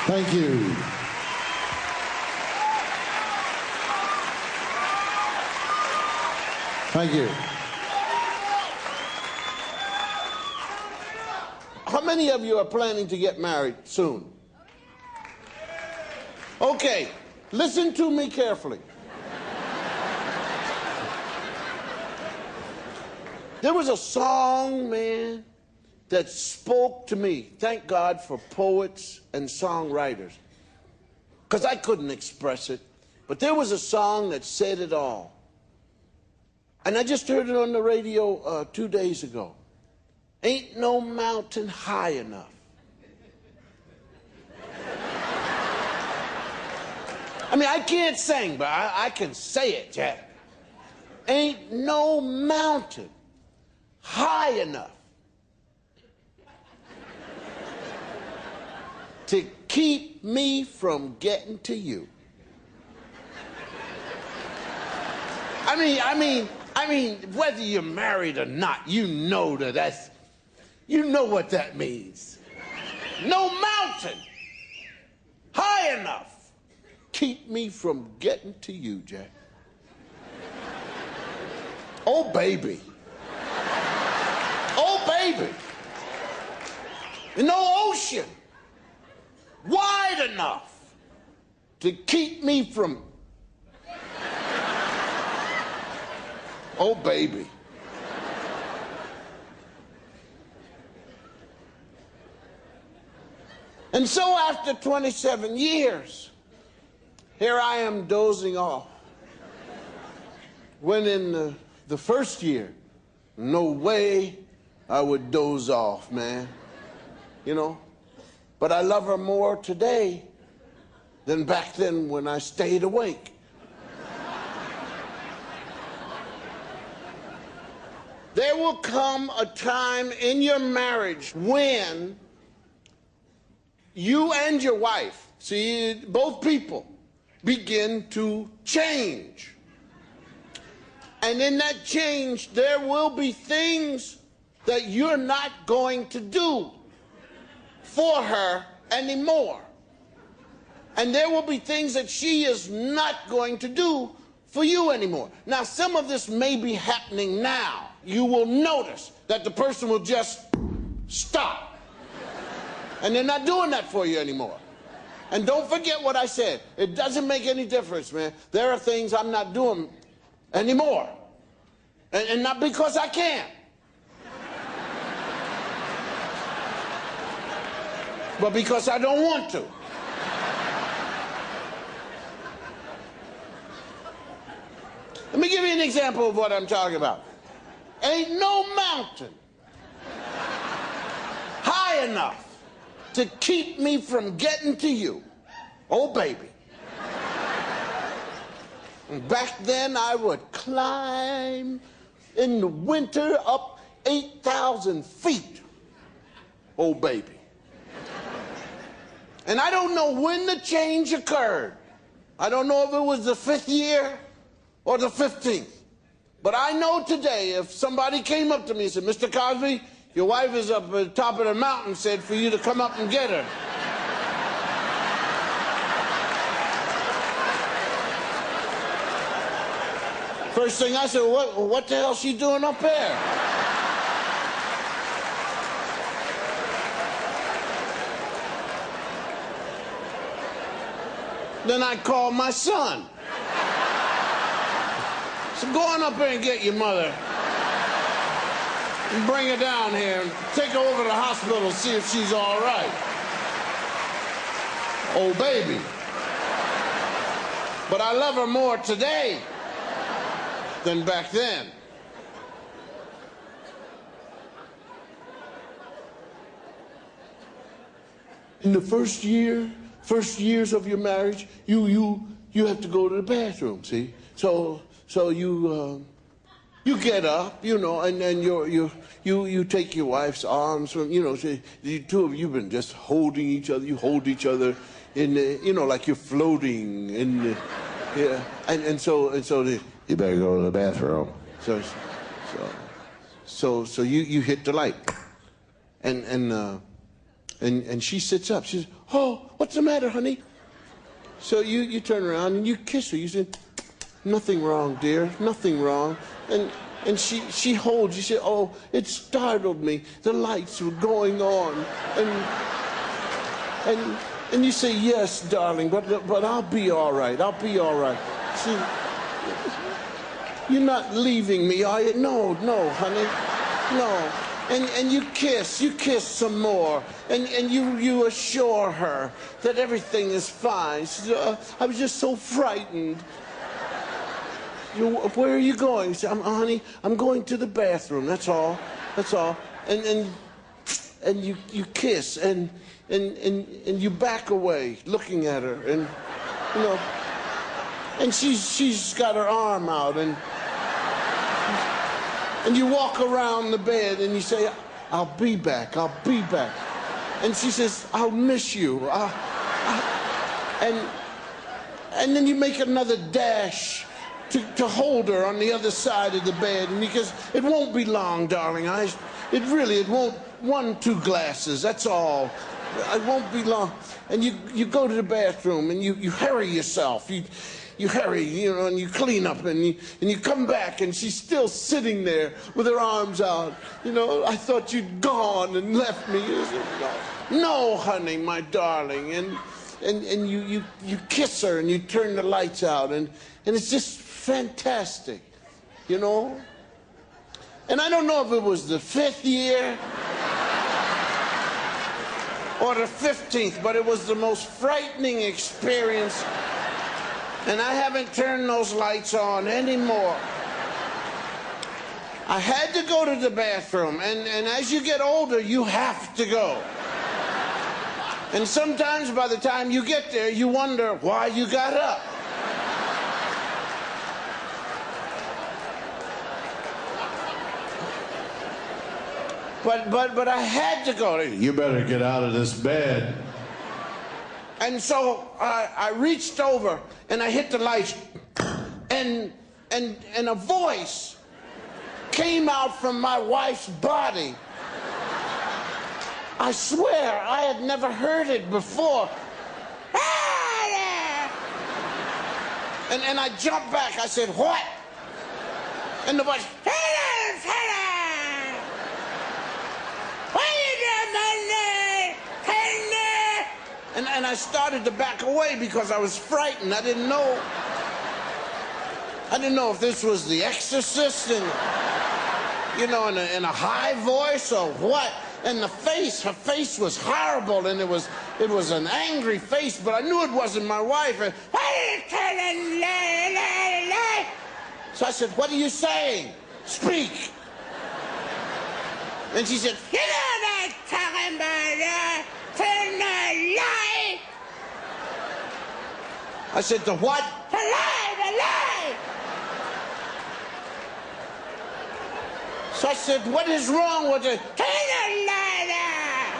Thank you. Thank you. How many of you are planning to get married soon? Okay, listen to me carefully. There was a song, man, that spoke to me. Thank God for poets and songwriters, because I couldn't express it. But there was a song that said it all. And I just heard it on the radio 2 days ago. Ain't no mountain high enough. I mean, I can't sing, but I can say it, Jack. Ain't no mountain high enough to keep me from getting to you. I mean, whether you're married or not, you know you know what that means. No mountain high enough keep me from getting to you, Jack. Oh, baby. Oh, baby. No ocean wide enough to keep me from... Oh, baby. And so after 27 years, here I am dozing off. When in the first year, no way I would doze off, man. You know? But I love her more today than back then when I stayed awake. There will come a time in your marriage when you and your wife, see, both people, begin to change. And in that change, there will be things that you're not going to do for her anymore. And there will be things that she is not going to do for you anymore. Now, some of this may be happening now. You will notice that the person will just stop. And they're not doing that for you anymore. And don't forget what I said. It doesn't make any difference, man. There are things I'm not doing anymore. And not because I can't. But because I don't want to. Let me give you an example of what I'm talking about. Ain't no mountain high enough to keep me from getting to you. Oh, baby. And back then, I would climb in the winter up 8,000 feet. Oh, baby. And I don't know when the change occurred. I don't know if it was the 5th year or the 15th. But I know today, if somebody came up to me and said, Mr. Cosby, your wife is up at the top of the mountain, said for you to come up and get her. First thing I said, what the hell is she doing up there? Then I called my son. So go on up here and get your mother. And bring her down here and take her over to the hospital and see if she's all right. Oh, baby. But I love her more today than back then. In the first years of your marriage, you have to go to the bathroom, see? So you get up, you know, and then you take your wife's arms from, you know, the two of you have been just holding each other. You hold each other in the, you know, like you're floating in the, yeah. And so you better go to the bathroom. So you hit the light, and And she sits up. She says, "Oh, what's the matter, honey?" So you turn around and you kiss her. You say, "Nothing wrong, dear, nothing wrong." And she holds you. She said, "Oh, it startled me. The lights were going on." And you say, "Yes, darling, but I'll be all right. I'll be all right." See, you're not leaving me, are you? No, honey, no. And you kiss some more, and you assure her that everything is fine. She says, "I was just so frightened." "Where are you going?" You say, "Honey, I'm going to the bathroom. That's all. That's all." And you kiss and you back away, looking at her, and you know, and she's got her arm out, and you walk around the bed and you say, "I'll be back. I'll be back." And she says, "I'll miss you." And then you make another dash to hold her on the other side of the bed, and because it won't be long, darling. It won't. 1-2 glasses, that's all. It won't be long. And you go to the bathroom and you hurry yourself. You hurry, you know, and you clean up, and you come back, and she's still sitting there with her arms out. "You know, I thought you'd gone and left me." You say, "No, honey, my darling." And you kiss her, and you turn the lights out, and it's just fantastic, you know. And I don't know if it was the 5th year or the 15th, but it was the most frightening experience, and I haven't turned those lights on anymore. I had to go to the bathroom, and as you get older, you have to go. And sometimes by the time you get there, you wonder why you got up. But I had to go. "You better get out of this bed." And so I reached over and I hit the lights, and a voice came out from my wife's body. I swear I had never heard it before. And I jumped back. I said, "What?" And the voice, and I started to back away because I was frightened. I didn't know if this was The Exorcist, and you know, in a high voice or what. And her face was horrible, and it was an angry face, but I knew it wasn't my wife. And, so I said, "What are you saying? Speak." And she said, "You know what I'm talking about, turn the light." I said, "The what?" "The light, the light." So I said, "What is wrong with it?" "Turn the light out."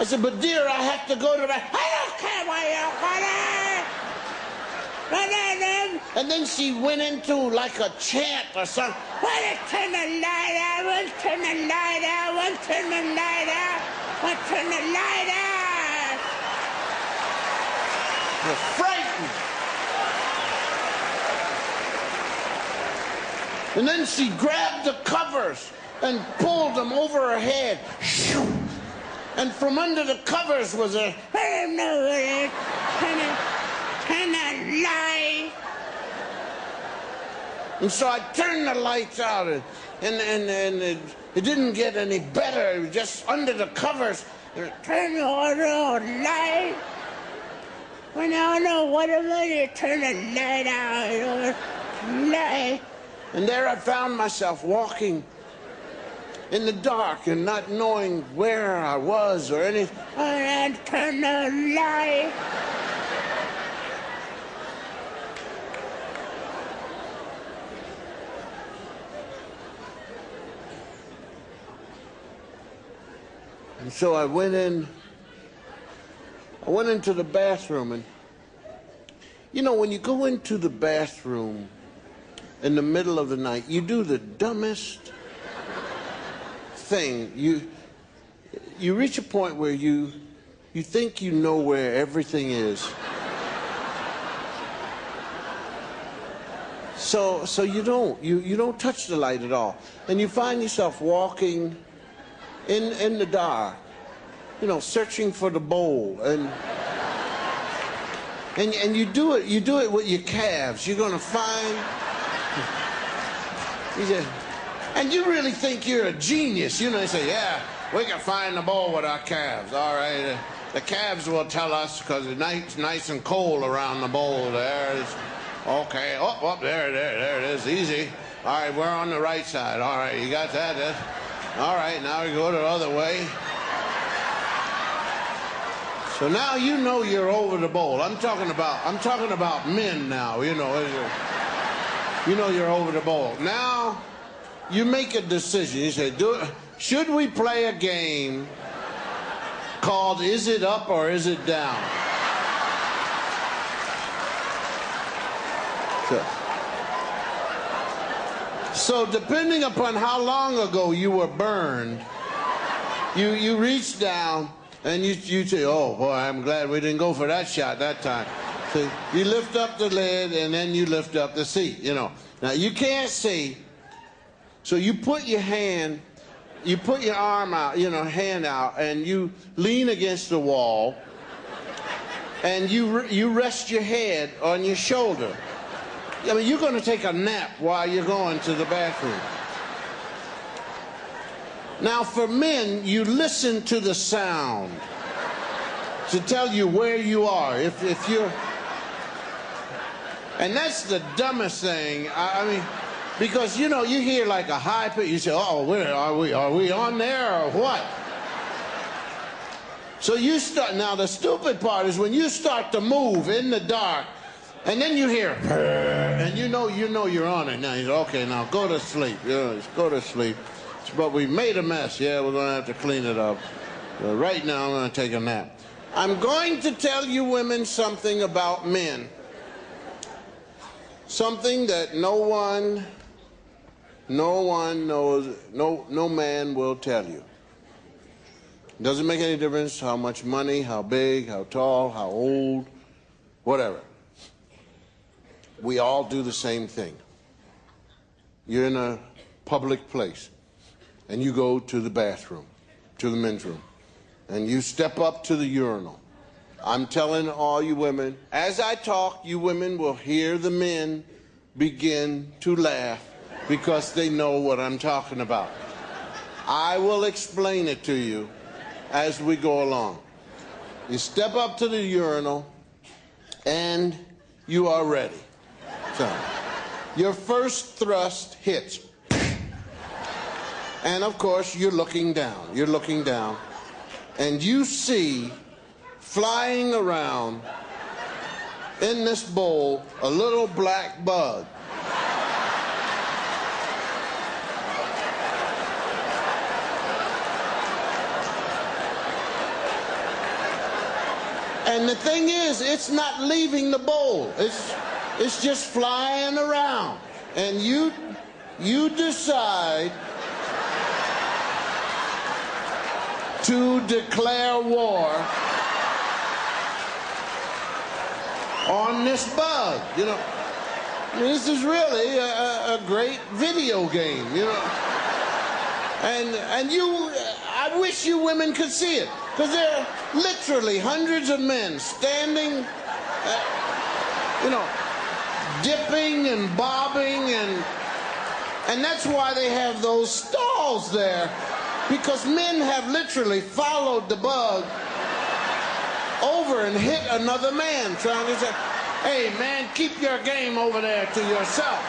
I said, "But dear, I have to go to the... I don't care where you're going. And then she went into like a chant or something. "Turn the light out, turn the light out, turn the light out, turn the light out." You're frightened. And then she grabbed the covers and pulled them over her head. And from under the covers was a... Turn the light. And so I turned the lights out, and it didn't get any better. It was just under the covers. Turn the light. When I know what about you, turn the light out. Light. And there I found myself walking in the dark and not knowing where I was or anything. And turn the light. And so I went into the bathroom, and you know, when you go into the bathroom in the middle of the night, you do the dumbest thing. you reach a point where you think you know where everything is. So you don't touch the light at all. And you find yourself walking in the dark, searching for the bowl, and you do it with your calves. You're gonna find, and you really think you're a genius. You say, yeah, we can find the bowl with our calves. All right, the calves will tell us because it's nice and cold around the bowl there. Okay, there it is, easy. All right, we're on the right side. All right, you got that? All right, now we go the other way. So now you know you're over the bowl. I'm talking about men now, you know you're over the bowl. Now you make a decision. You say, should we play a game called Is It Up or Is It Down? So depending upon how long ago you were burned, you reach down and you say, oh boy, I'm glad we didn't go for that shot that time. So you lift up the lid and then you lift up the seat, Now you can't see, so you put your arm out, hand out, and you lean against the wall and you rest your head on your shoulder. I mean, you're going to take a nap while you're going to the bathroom. Now, for men, you listen to the sound to tell you where you are. If you're... And that's the dumbest thing. I mean, because, you hear like a high pitch. You say, oh, where are we? Are we on there or what? So you start... Now, the stupid part is when you start to move in the dark, and then you hear, and you know you're on it now. You say, okay, now go to sleep. Just go to sleep. But we made a mess. Yeah, we're going to have to clean it up. But right now, I'm going to take a nap. I'm going to tell you women something about men. Something that no one knows, no man will tell you. It doesn't make any difference how much money, how big, how tall, how old, whatever. We all do the same thing. You're in a public place, and you go to the bathroom, to the men's room, and you step up to the urinal. I'm telling all you women, as I talk, you women will hear the men begin to laugh because they know what I'm talking about. I will explain it to you as we go along. You step up to the urinal, and you are ready. So, your first thrust hits. And of course, you're looking down. You're looking down. And you see flying around in this bowl a little black bug. And the thing is, it's not leaving the bowl. It's just flying around. And you decide to declare war on this bug. This is really a great video game, And I wish you women could see it, because there are literally hundreds of men standing, dipping and bobbing, and that's why they have those stalls there, because men have literally followed the bug over and hit another man trying to say, hey man, keep your game over there to yourself.